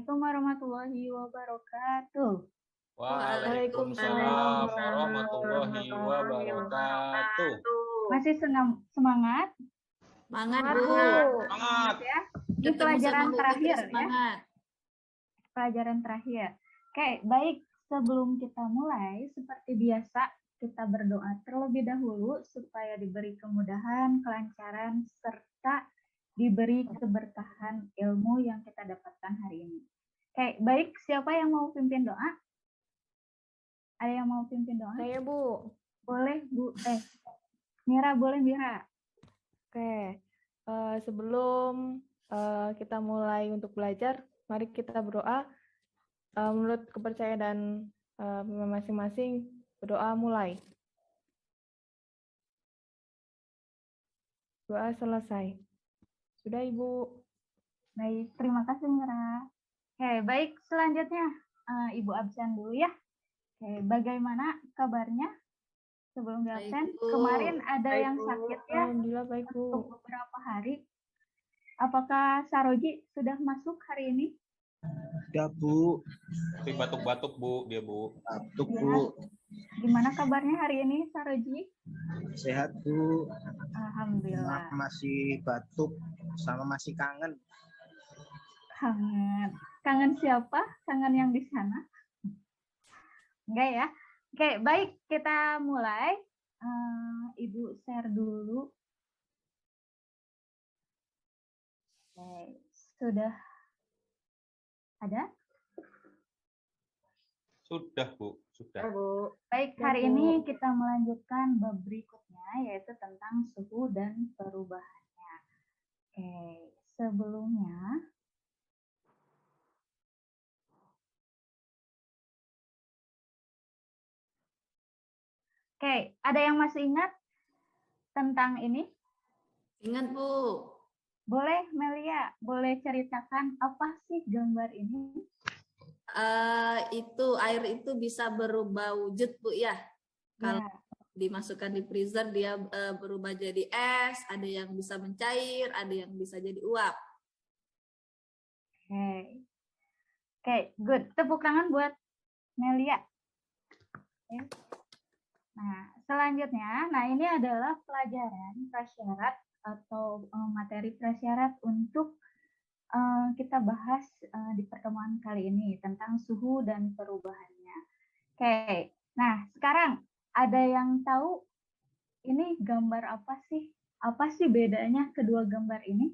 Assalamualaikum warahmatullahi wabarakatuh. Waalaikumsalam warahmatullahi wabarakatuh. Masih semangat? Semangat, Bu. Semangat Ya. Ini Ketemu pelajaran sama Bu terakhir Fitri, ya. semangat. Pelajaran terakhir. Oke, baik. Sebelum kita mulai, seperti biasa, kita berdoa terlebih dahulu supaya diberi kemudahan, kelancaran, serta diberi keberkahan ilmu yang kita dapatkan hari ini. Oke, baik. Siapa yang mau pimpin doa? Ada yang mau pimpin doa? Saya, Bu. Boleh, Bu. Mira, boleh, Mira. Oke. Sebelum kita mulai untuk belajar, mari kita berdoa. Menurut kepercayaan dan masing-masing, berdoa mulai. Doa selesai. Sudah, Ibu. Baik, terima kasih, Mira. Oke, baik. Selanjutnya, Ibu absen dulu ya. Oke, bagaimana kabarnya sebelum di absen? Baik, Bu. Kemarin ada Baik, yang Bu. sakit ya Alhamdulillah baik, Bu. untuk beberapa hari. Apakah Saroji sudah masuk hari ini? Ya, Bu. Tapi batuk-batuk Bu, dia Bu. Batuk, Ya. Bu. Gimana kabarnya hari ini, Saroji? Sehat, Bu. Alhamdulillah. Masih batuk sama masih kangen. Kangen. Kangen siapa? Kangen yang di sana? Enggak ya? Oke, baik. Kita mulai. Ibu share dulu. Oke, sudah ada? Sudah Bu, sudah. Baik, hari ini kita melanjutkan bab berikutnya, yaitu tentang suhu dan perubahannya. Oke, sebelumnya Oke, ada yang masih ingat tentang ini? Ingat, Bu. Boleh, Melia, boleh ceritakan apa sih gambar ini? Itu air itu bisa berubah wujud, Bu, ya. Kalau Ya, dimasukkan di freezer dia berubah jadi es, ada yang bisa mencair, ada yang bisa jadi uap. oke. Oke, good. Tepuk tangan buat Melia. Oke. Nah, selanjutnya, ini adalah pelajaran prasyarat atau materi prasyarat untuk kita bahas di pertemuan kali ini tentang suhu dan perubahannya. Oke, nah sekarang ada yang tahu ini gambar apa sih? Apa sih bedanya kedua gambar ini?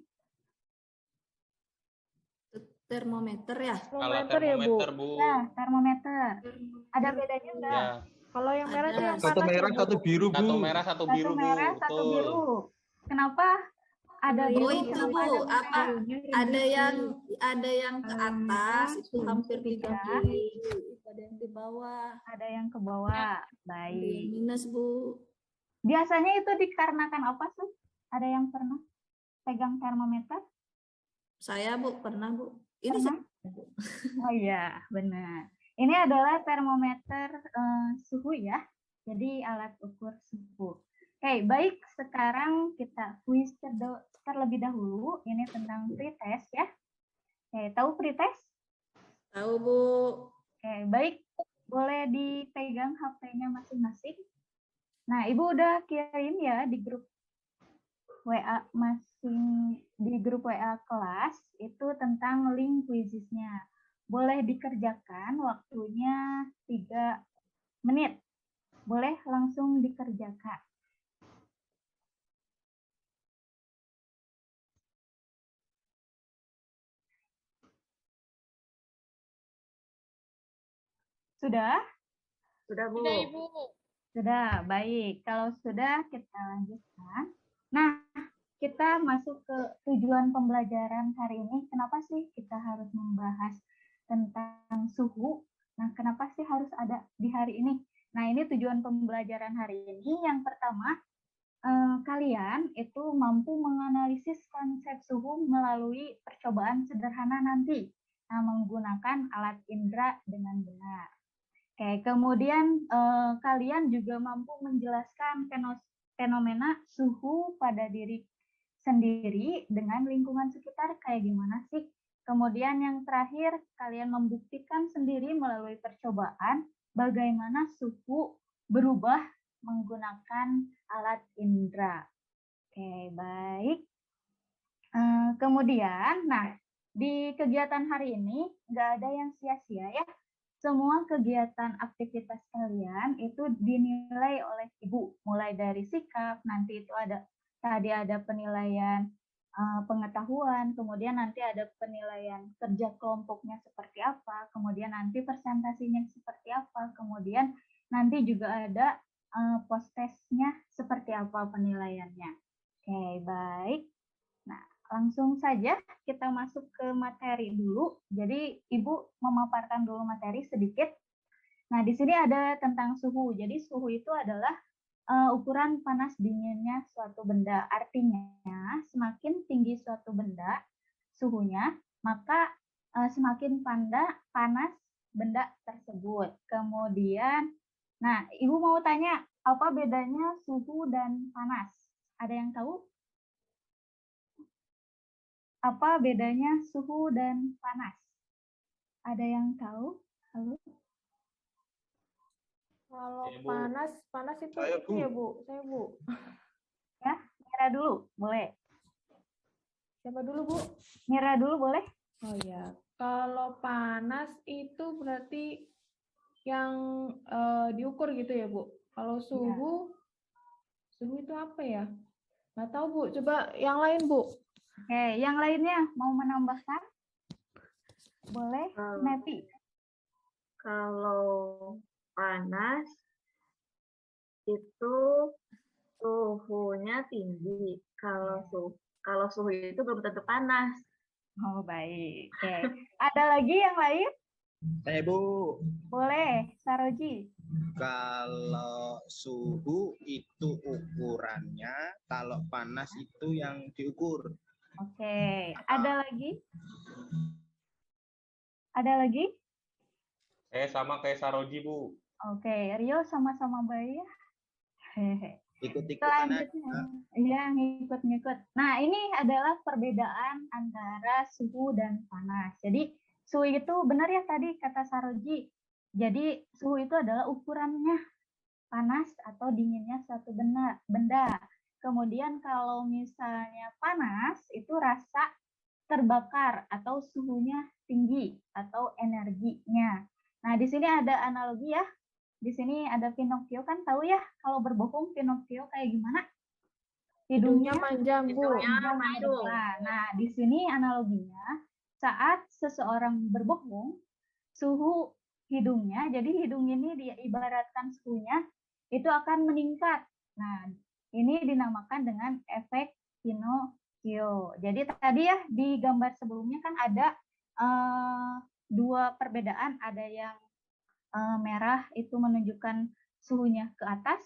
Termometer ya. Kalau Termometer ya, Bu. termometer Bu. Ya, termometer. Ada bedanya enggak? Ya. Kalau yang merah itu Ada. yang Satu panas, merah, ya, Bu. satu biru, Bu. Satu merah, satu Satu biru Bu. merah, satu Betul. biru. Kenapa ada Oh, biru? itu, Kenapa Bu. ada Apa? merah? Ada yang ke atas itu hampir 30, ada yang di bawah, Ada yang ke bawah. ada yang Baik. minus, Bu. Biasanya itu dikarenakan apa sih? Ada yang pernah pegang termometer? Saya, Bu, pernah, Bu. Ini Pernah? Bu. Oh iya, benar. Ini adalah termometer suhu ya. Jadi alat ukur suhu. Oke, baik. Sekarang kita kuis terlebih dahulu. Ini tentang pretest ya. Oke, tahu pretest? Tahu, Bu. Oke, baik. Boleh dipegang HP-nya masing-masing. Nah, Ibu udah kirim ya di grup WA di grup WA kelas itu tentang link quizisnya. Boleh dikerjakan, waktunya 3 menit. Boleh langsung dikerjakan. Sudah? Sudah, Bu. Sudah, Ibu. Sudah, baik. Kalau sudah, kita lanjutkan. Nah, kita masuk ke tujuan pembelajaran hari ini. Kenapa sih kita harus membahas tentang suhu? Nah, kenapa sih harus ada di hari ini? Nah, ini tujuan pembelajaran hari ini. Yang pertama, kalian itu mampu menganalisis konsep suhu melalui percobaan sederhana nanti. Nah, menggunakan alat indera dengan benar. Oke, kemudian kalian juga mampu menjelaskan fenomena suhu pada diri sendiri dengan lingkungan sekitar kayak gimana sih? Kemudian yang terakhir, kalian membuktikan sendiri melalui percobaan bagaimana suhu berubah menggunakan alat indera. Oke, baik. Kemudian, nah, di kegiatan hari ini nggak ada yang sia-sia ya. Semua kegiatan aktivitas kalian itu dinilai oleh Ibu, mulai dari sikap, nanti itu tadi ada penilaian pengetahuan, kemudian nanti ada penilaian kerja kelompoknya seperti apa, kemudian nanti presentasinya seperti apa, kemudian nanti juga ada post-testnya seperti apa penilaiannya. Oke, baik. Nah, langsung saja kita masuk ke materi dulu. Jadi Ibu memaparkan dulu materi sedikit. Nah, di sini ada tentang suhu. Jadi suhu itu adalah ukuran panas dinginnya suatu benda. Artinya, semakin tinggi suatu benda suhunya, maka semakin panas benda tersebut. Kemudian, nah, Ibu mau tanya, apa bedanya suhu dan panas? Ada yang tahu? Apa bedanya suhu dan panas? Ada yang tahu? Halo? Kalau Saya, Bu. panas itu Saya, itu Bu. ya, Bu. Saya, Bu. Ya, Mira dulu, boleh. Siapa dulu, Bu? Mira dulu, boleh? Oh ya, kalau panas itu berarti yang diukur gitu ya, Bu. Kalau suhu itu apa ya? Nggak tahu, Bu. Coba yang lain, Bu. Oke, yang lainnya mau menambahkan? Boleh, Nepi. Kalau panas itu suhunya tinggi. Kalau suhu itu belum tentu panas. Oh, baik. Oke. Ada lagi yang lain? Saya, Bu. Boleh, Saroji. Kalau suhu itu ukurannya, kalau panas itu yang diukur. Oke, ada lagi? Ada lagi? Saya sama kayak Saroji, Bu. Oke, Rio sama-sama baik ya. Hehe. Ikut-ikutan aja. Selanjutnya, iya ngikut-ngikut. Nah, ini adalah perbedaan antara suhu dan panas. Jadi, suhu itu benar ya tadi kata Saroji. Jadi, suhu itu adalah ukurannya panas atau dinginnya suatu benda. Kemudian kalau misalnya panas, itu rasa terbakar atau suhunya tinggi atau energinya. Nah, di sini ada analogi ya. Di sini ada Pinocchio, kan tahu ya kalau berbohong Pinocchio kayak gimana? Hidungnya panjang, Bu. Hidungnya panjang ke mancung. depan. Nah, di sini analoginya saat seseorang berbohong, suhu hidungnya, jadi hidung ini diibaratkan suhunya itu akan meningkat. Nah, ini dinamakan dengan efek Pinocchio. Jadi tadi ya di gambar sebelumnya kan ada dua perbedaan, ada yang merah itu menunjukkan suhunya ke atas,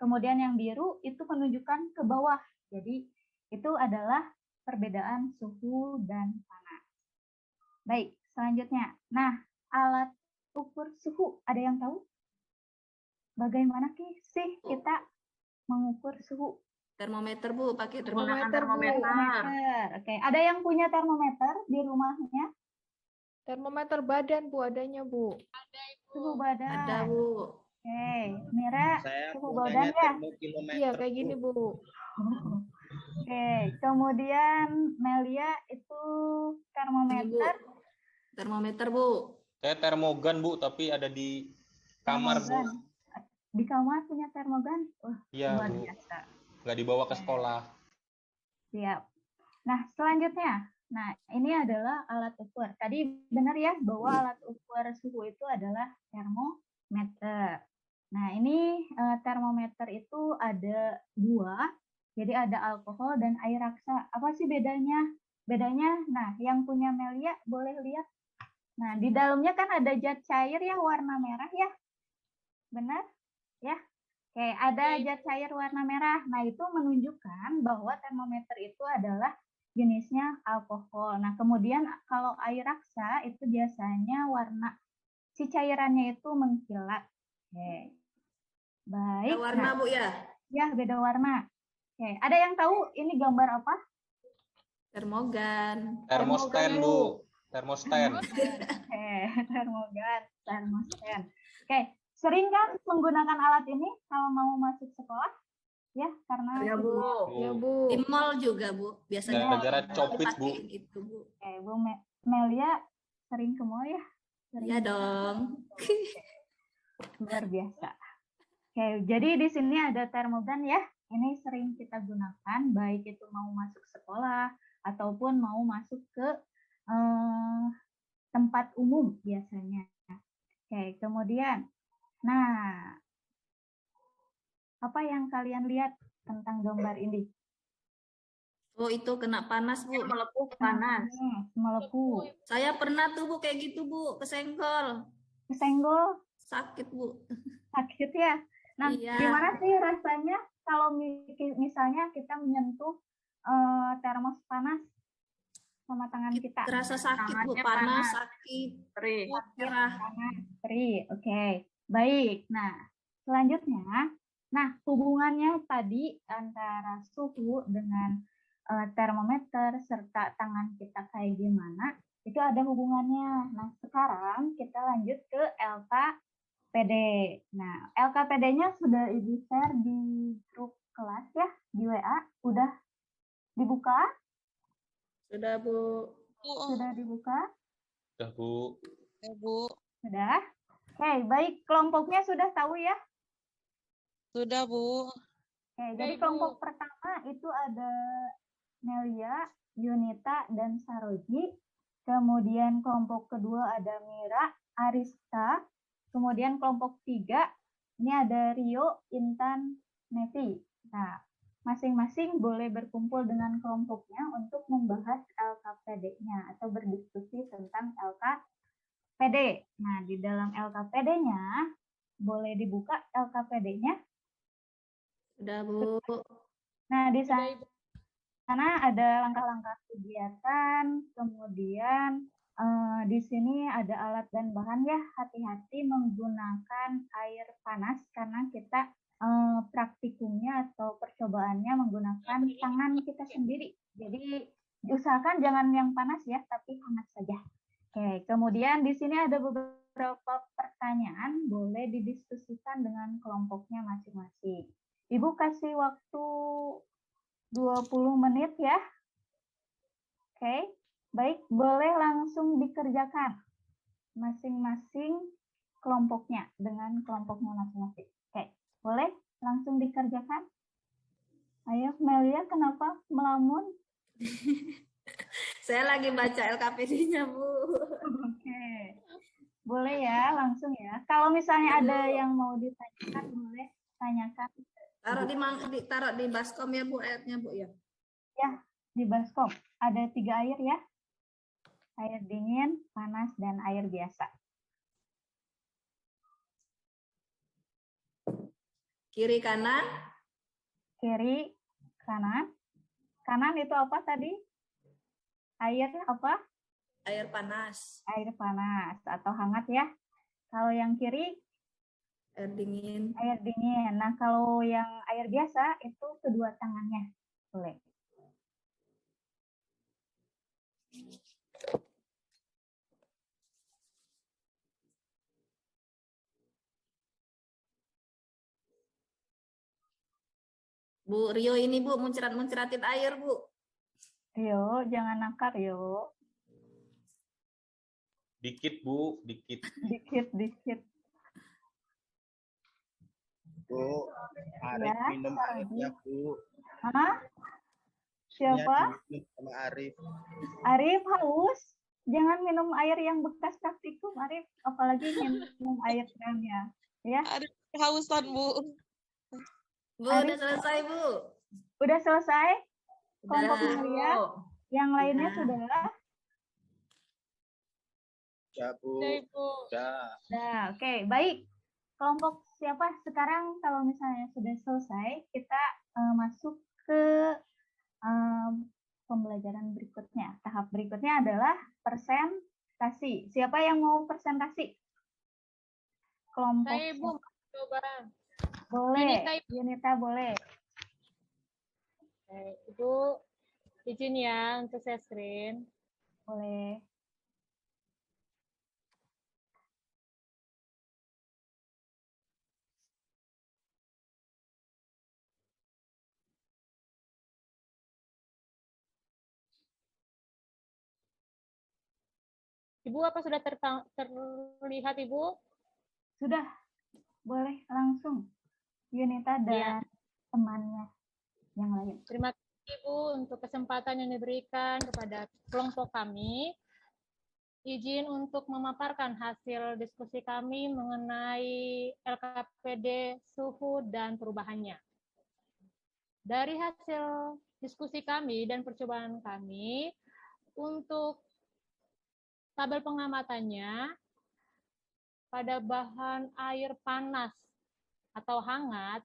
kemudian yang biru itu menunjukkan ke bawah. Jadi itu adalah perbedaan suhu dan panas. Baik, selanjutnya. Nah, alat ukur suhu, ada yang tahu? Bagaimana sih kita mengukur suhu? Termometer, Bu, pakai Menggunakan termometer. termometer. Oke, ada yang punya termometer di rumahnya? Termometer badan, Bu, adanya, Bu. Suhu badan. Ada, Bu. Oke, Mira, Saya suhu badan punyanya ya? termokilometer. Iya, kayak gini, Bu. Oke, kemudian Melia itu termometer. Termometer, Bu. Saya termogan, Bu, tapi ada di kamar, Bu. Termogan. Di kamar punya termogan? Wah, Iya, luar Bu. biasa. Nggak dibawa ke sekolah. Siap. Nah, selanjutnya. Nah, ini adalah alat ukur. Tadi benar ya bahwa alat ukur suhu itu adalah termometer. Nah, ini termometer itu ada dua. Jadi ada alkohol dan air raksa. Apa sih bedanya? Bedanya, nah yang punya Melia boleh lihat. Nah, di dalamnya kan ada zat cair ya warna merah ya. Benar? Ya. Oke, ada zat cair warna merah. Nah, itu menunjukkan bahwa termometer itu adalah jenisnya alkohol. Nah, kemudian kalau air raksa itu biasanya warna si cairannya itu mengkilat. Oke. Baik. Ada warna, Nah, Bu, ya? ya, beda warna. Oke, ada yang tahu ini gambar apa? Termogan. Termostand, Bu. Termosten. Oke, termogan, termosten. Oke, sering kan menggunakan alat ini kalau mau masuk sekolah? Ya, karena Ya, Bu. Ya, Bu. Di Bu. mall juga, Bu. Biasanya Gara-gara copit, Bu. dipakein itu, Bu. Oke, Bu Melia sering ke mall ya? Sering. Iya dong. Luar biasa. Oke, jadi di sini ada termogan ya. Ini sering kita gunakan, baik itu mau masuk sekolah ataupun mau masuk ke tempat umum biasanya. Oke, kemudian, nah, apa yang kalian lihat tentang gambar ini? Oh, itu kena panas, Bu. Melepuh panas. Melepuh, Saya pernah tuh, Bu, kayak gitu, Bu. Kesenggol. kesenggol, Sakit, Bu. sakit ya. Nah, Iya. gimana sih rasanya kalau misalnya kita menyentuh termos panas sama tangan kita? Terasa sakit, Bu. Tangannya Panas, panas. sakit. Perih. Merah. Panas, perih. Oke, baik. Nah, selanjutnya, hubungannya tadi antara suhu dengan termometer serta tangan kita kayak gimana, itu ada hubungannya. Nah, sekarang kita lanjut ke LKPD. Nah, LKPD-nya sudah Ibu share di grup kelas ya, di WA. Udah dibuka? Sudah, Bu. Sudah dibuka? Udah, Bu. Ya, Bu. Sudah? Oke, baik. Kelompoknya sudah tahu ya? Sudah, Bu. Oke, jadi kelompok pertama itu ada Nelia, Yunita, dan Saroji. Kemudian kelompok kedua ada Mira, Arista. Kemudian kelompok 3, ini ada Rio, Intan, Nevi. Nah, masing-masing boleh berkumpul dengan kelompoknya untuk membahas LKPD-nya atau berdiskusi tentang LKPD. Nah, di dalam LKPD-nya, boleh dibuka LKPD-nya. Sudah, Bu. Nah, di sana ada langkah-langkah kegiatan, kemudian di sini ada alat dan bahan ya, hati-hati menggunakan air panas karena kita praktikumnya atau percobaannya menggunakan tangan kita sendiri. Jadi diusahakan jangan yang panas ya, tapi hangat saja. Oke, kemudian di sini ada beberapa pertanyaan, boleh didiskusikan dengan kelompoknya masing-masing. Ibu kasih waktu 20 menit ya. Oke, baik, boleh langsung dikerjakan masing-masing kelompoknya dengan kelompoknya masing-masing. Oke, boleh langsung dikerjakan? Ayo, Melia, kenapa melamun? Saya lagi baca LKPD-nya, Bu. Oke, boleh ya, langsung ya. Kalau misalnya ada yang mau ditanyakan, boleh tanyakan. Taruh di baskom ya, Bu, airnya, Bu, ya. Ya, di baskom. Ada 3 air ya. Air dingin, panas, dan air biasa. Kiri kanan. Kiri, kanan. Kanan itu apa tadi? Air apa? Air panas. Air panas atau hangat ya. Kalau yang kiri, Air dingin. air dingin. Nah, kalau yang air biasa itu kedua tangannya. Boleh. Bu, Rio ini, Bu, muncrat-muncratin air, Bu. Rio, jangan nakar, Rio. Dikit, Bu. Dikit. Dikit. Bu, Arif Ya, minum Saroji. airnya, Bu. Hah? Siapa? Diminum sama Arif. Arif haus. Jangan minum air yang bekas praktikum, Arif. Apalagi minum air kerannya. Ya, Ada kehausan, Bu. Bu, Arif. udah selesai, Bu. udah selesai? Kelompok Udah. Melia. Yang lainnya Ya. sudah? Ya, Bu. Udah. Nah, oke, baik. Kelompok siapa? Sekarang kalau misalnya sudah selesai, kita masuk ke pembelajaran berikutnya. Tahap berikutnya adalah presentasi. Siapa yang mau presentasi? Kelompok Saya, Bu, siapa? coba. Boleh. Yunita, Yunita boleh. Ibu, izin ya untuk saya screen. Boleh. Ibu apa sudah terlihat Ibu? Sudah, boleh langsung Yunita dan temannya yang lain. Terima kasih Ibu untuk kesempatan yang diberikan kepada kelompok kami. Izin untuk memaparkan hasil diskusi kami mengenai LKPD suhu dan perubahannya. Dari hasil diskusi kami dan percobaan kami, untuk tabel pengamatannya, pada bahan air panas atau hangat,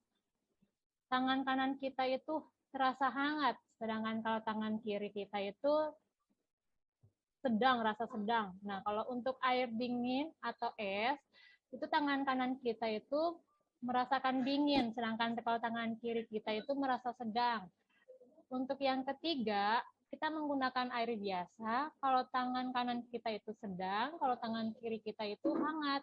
tangan kanan kita itu terasa hangat, sedangkan kalau tangan kiri kita itu rasa sedang. Nah, kalau untuk air dingin atau es, itu tangan kanan kita itu merasakan dingin, sedangkan kalau tangan kiri kita itu merasa sedang. Untuk yang ketiga, kita menggunakan air biasa, kalau tangan kanan kita itu sedang, kalau tangan kiri kita itu hangat.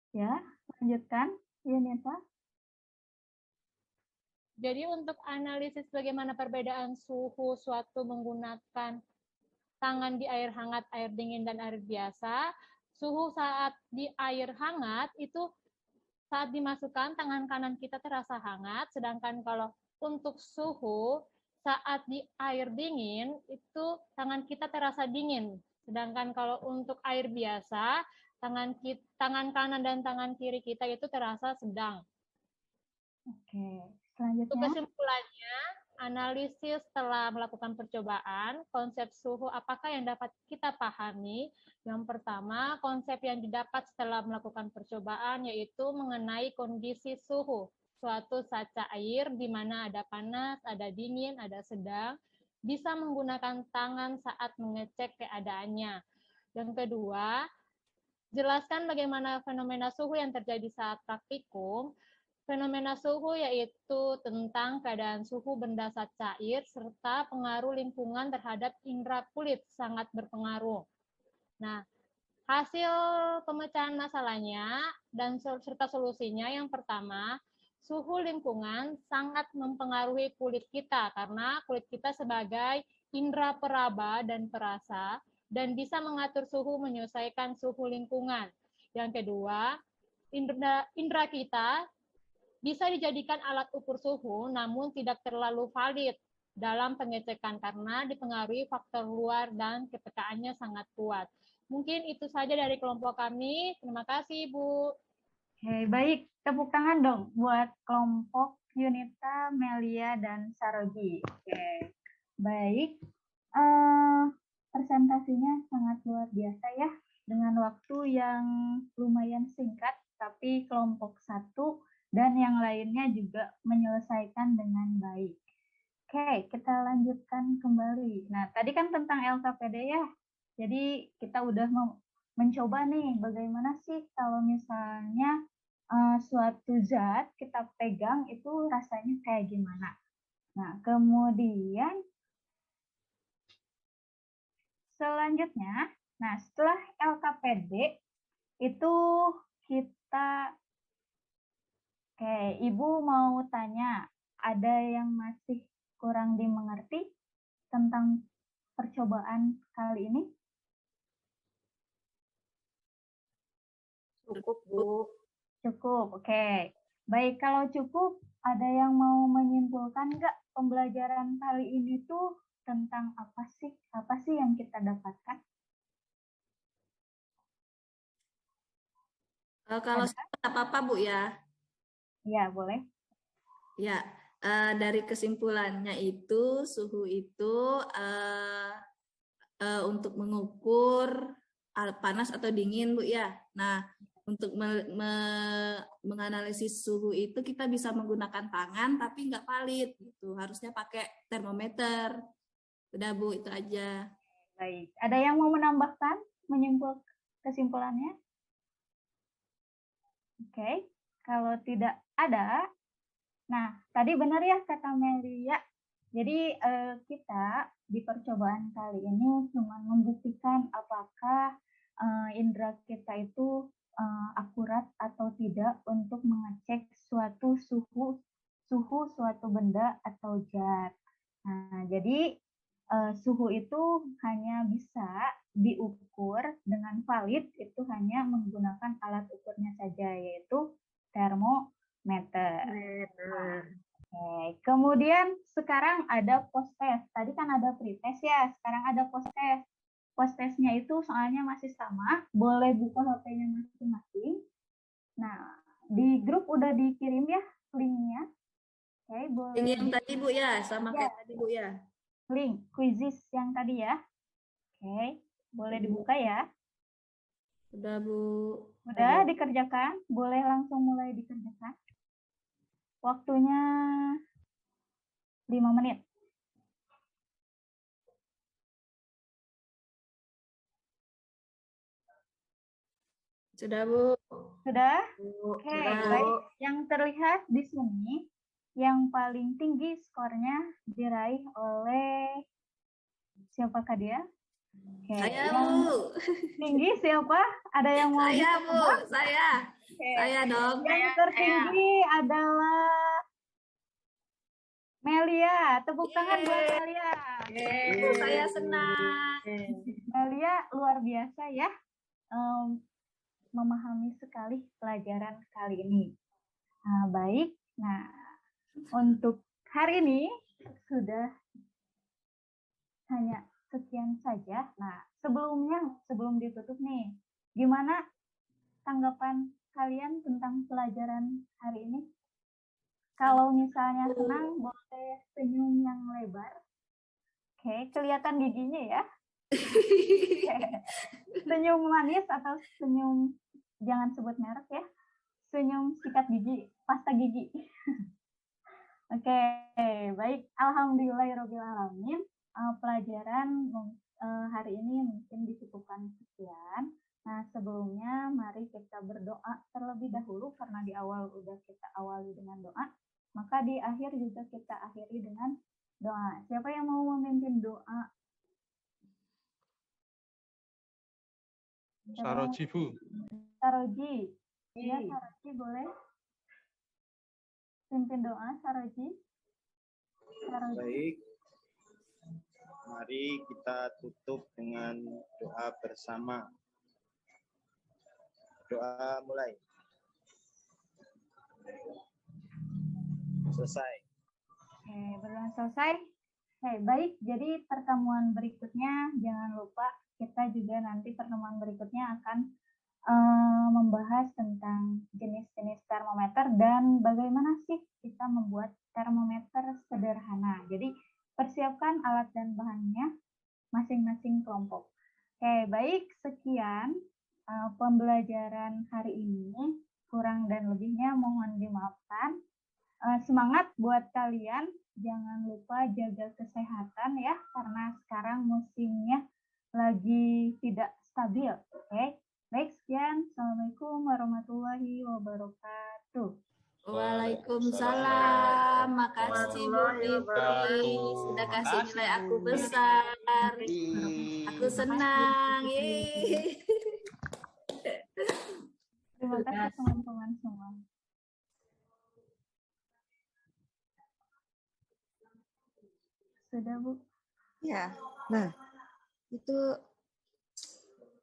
Ya, lanjutkan, Yunita. Jadi untuk analisis bagaimana perbedaan suhu suatu menggunakan tangan di air hangat, air dingin, dan air biasa, suhu saat di air hangat itu saat dimasukkan tangan kanan kita terasa hangat, sedangkan kalau untuk suhu saat di air dingin itu tangan kita terasa dingin, sedangkan kalau untuk air biasa tangan kanan dan tangan kiri kita itu terasa sedang. Oke, Untuk selanjutnya. kesimpulannya, analisis setelah melakukan percobaan, konsep suhu apakah yang dapat kita pahami? Yang pertama, konsep yang didapat setelah melakukan percobaan yaitu mengenai kondisi suhu. Suatu saca air di mana ada panas, ada dingin, ada sedang, bisa menggunakan tangan saat mengecek keadaannya. Yang kedua, jelaskan bagaimana fenomena suhu yang terjadi saat praktikum. Fenomena suhu yaitu tentang keadaan suhu benda zat cair serta pengaruh lingkungan terhadap indera kulit sangat berpengaruh. Nah, hasil pemecahan masalahnya dan serta solusinya yang pertama, suhu lingkungan sangat mempengaruhi kulit kita karena kulit kita sebagai indera peraba dan perasa dan bisa mengatur suhu menyesuaikan suhu lingkungan. Yang kedua, indera kita bisa dijadikan alat ukur suhu, namun tidak terlalu valid dalam pengecekan karena dipengaruhi faktor luar dan kepekaannya sangat kuat. Mungkin itu saja dari kelompok kami. Terima kasih, Bu. Oke, baik. Tepuk tangan dong buat kelompok Yunita, Melia, dan Saroji. Oke, baik. Presentasinya sangat luar biasa ya, dengan waktu yang lumayan singkat, tapi kelompok 1 dan yang lainnya juga menyelesaikan dengan baik. Oke, kita lanjutkan kembali. Nah, tadi kan tentang LKPD ya. Jadi kita udah mencoba nih bagaimana sih kalau misalnya suatu zat kita pegang itu rasanya kayak gimana. Nah, kemudian selanjutnya, nah setelah LKPD itu kita Oke, Ibu mau tanya, ada yang masih kurang dimengerti tentang percobaan kali ini? Cukup, Bu. Cukup, oke. Baik, kalau cukup, ada yang mau menyimpulkan nggak pembelajaran kali ini tuh tentang apa sih? Apa sih yang kita dapatkan? Kalau tidak apa-apa, Bu ya. Ya, boleh. Ya, dari kesimpulannya itu suhu itu untuk mengukur panas atau dingin, Bu ya. Nah, untuk menganalisis suhu itu kita bisa menggunakan tangan tapi nggak valid gitu. Harusnya pakai termometer. Udah, Bu, itu aja. Baik. Ada yang mau menambahkan kesimpulannya? Oke. Kalau tidak ada, nah tadi benar ya kata Melia. Jadi kita di percobaan kali ini cuma membuktikan apakah indera kita itu akurat atau tidak untuk mengecek suatu suhu suatu benda atau zat. Nah, jadi suhu itu hanya bisa diukur dengan valid itu hanya menggunakan alat ukurnya saja, yaitu termometer. Oke. Kemudian sekarang ada post test. Tadi kan ada pretest ya, sekarang ada post test. Post testnya itu soalnya masih sama, boleh buka HP-nya masing-masing. Nah, di grup udah dikirim ya linknya. Oke, boleh. Ini yang tadi Bu ya, sama kayak tadi Bu ya. Link quizzes yang tadi ya. Oke, boleh dibuka ya. Udah Bu. Udah dikerjakan, boleh langsung mulai dikerjakan. Waktunya 5 menit. Sudah Bu. Sudah? Bu, Oke, sudah, Bu. baik. Yang terlihat di sini, yang paling tinggi skornya diraih oleh siapakah dia? Oke, Saya yang Bu. tinggi siapa? Ada yang mau Saya bisa Bu, tebak? saya. Oke. Saya dong. Yang tertinggi adalah Melia. Tepuk tangan buat Melia. Saya senang. Melia luar biasa ya. Memahami sekali pelajaran kali ini. Nah, baik. Nah, untuk hari ini sudah hanya sekian saja. Nah, sebelum ditutup nih, gimana tanggapan kalian tentang pelajaran hari ini? Kalau misalnya senang, boleh senyum yang lebar. Oke, kelihatan giginya ya. Senyum manis atau senyum, jangan sebut merek ya. Senyum sikat gigi, pasta gigi. Oke, baik. Alhamdulillahirrahmanirrahim. Pelajaran hari ini mungkin dicukupkan sekian. Nah, sebelumnya mari kita berdoa terlebih dahulu karena di awal udah kita awali dengan doa. Maka di akhir juga kita akhiri dengan doa. Siapa yang mau memimpin doa? Saroji, Bu. Saroji. Iya, Saroji boleh. Pimpin doa, Saroji. Baik. Mari kita tutup dengan doa bersama. Doa mulai. Selesai. Oke, berdoa selesai. Oke, baik. Jadi pertemuan berikutnya jangan lupa kita juga nanti pertemuan berikutnya akan membahas tentang jenis-jenis termometer dan bagaimana sih kita membuat termometer sederhana. Jadi persiapkan alat dan bahannya masing-masing kelompok. Oke, baik. Sekian pembelajaran hari ini. Kurang dan lebihnya mohon dimaafkan. Semangat buat kalian. Jangan lupa jaga kesehatan ya, karena sekarang musimnya lagi tidak stabil. Oke. Baik, sekian. Assalamualaikum warahmatullahi wabarakatuh. Waalaikumsalam. Makasih Bu Fitri sudah kasih nilai aku besar. Aku senang. Yeay. Terima kasih teman-teman semua. Sudah, Bu? Ya, nah itu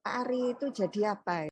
Pak Ari itu jadi apa?